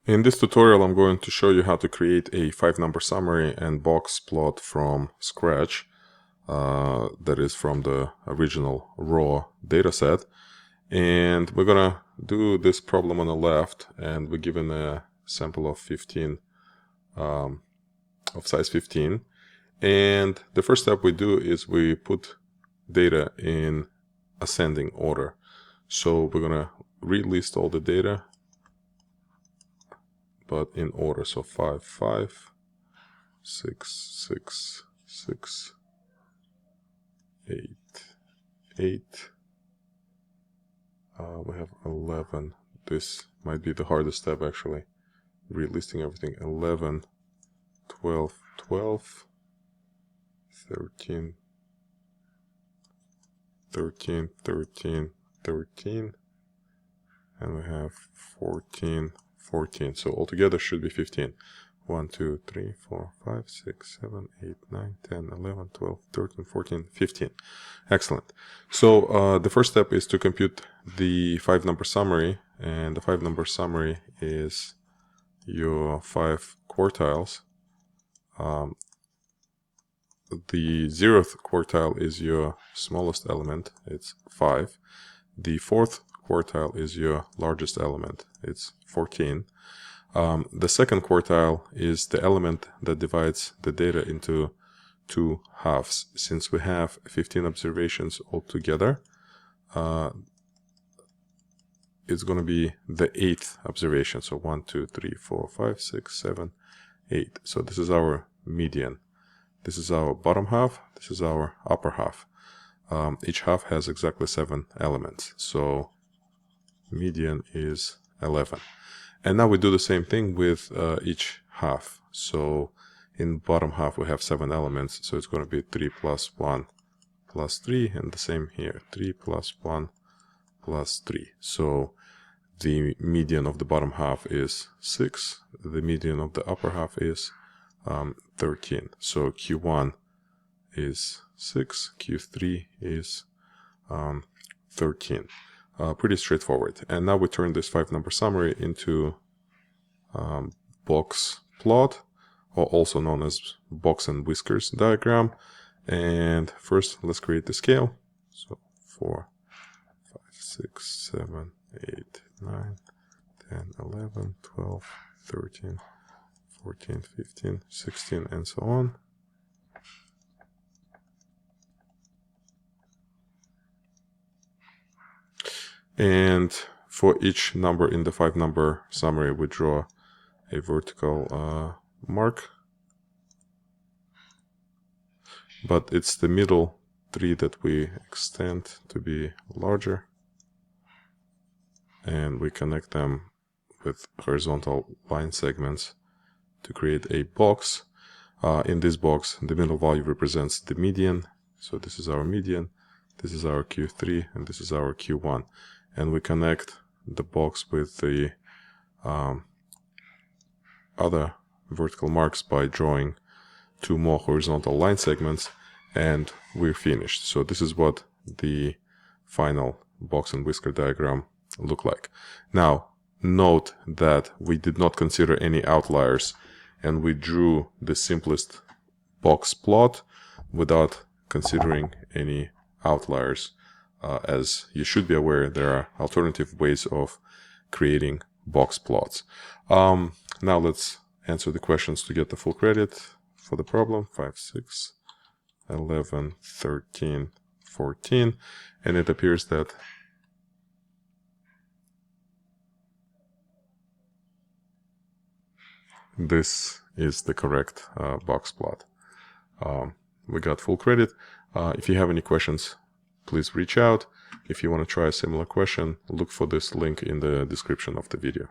In this tutorial, I'm going to show you how to create a 5-number summary and box plot from scratch. That is from the original raw dataset. And we're gonna do this problem on the left, and we're given a sample of 15, of size 15. And the first step we do is we put data in ascending order. So we're gonna relist all the data, but in order. So 5, 5, 6, 6, 6, 8, 8. We have 11. This might be the hardest step actually. Relisting everything. 11, 12, 12, 13, 13, 13, 13, and we have 14, 14. So altogether should be 15. 1, 2, 3, 4, 5, 6, 7, 8, 9, 10, 11, 12, 13, 14, 15. Excellent. So the first step is to compute the 5-number summary, and the 5-number summary is your 5 quartiles. The 0th quartile is your smallest element, it's 5. The 4th quartile is your largest element, it's 14. The second quartile is the element that divides the data into 2 halves. Since we have 15 observations altogether, it's going to be the 8th observation. So 1, 2, 3, 4, 5, 6, 7, 8. So this is our median. This is our bottom half. This is our upper half. Each half has exactly 7 elements. So median is 11. And now we do the same thing with each half. So in bottom half we have 7 elements, so it's going to be 3 plus 1 plus 3, and the same here, 3 plus 1 plus 3. So the median of the bottom half is 6, the median of the upper half is 13. So Q1 is 6, Q3 is 13. Pretty straightforward. And now we turn this 5-number summary into box plot, or also known as box-and-whiskers diagram. And first, let's create the scale. So 4, 5, 6, 7, 8, 9, 10, 11, 12, 13, 14, 15, 16, and so on. And for each number in the 5-number summary, we draw a vertical mark. But it's the middle 3 that we extend to be larger. And we connect them with horizontal line segments to create a box. In this box, the middle value represents the median. So this is our median, this is our Q3, and this is our Q1. And we connect the box with the other vertical marks by drawing 2 more horizontal line segments, and we're finished. So this is what the final box and whisker diagram look like. Now, note that we did not consider any outliers, and we drew the simplest box plot without considering any outliers. As you should be aware, there are alternative ways of creating box plots. Now let's answer the questions to get the full credit for the problem. 5, 6, 11, 13, 14. And it appears that this is the correct box plot. We got full credit. If you have any questions, please reach out. If you want to try a similar question, look for this link in the description of the video.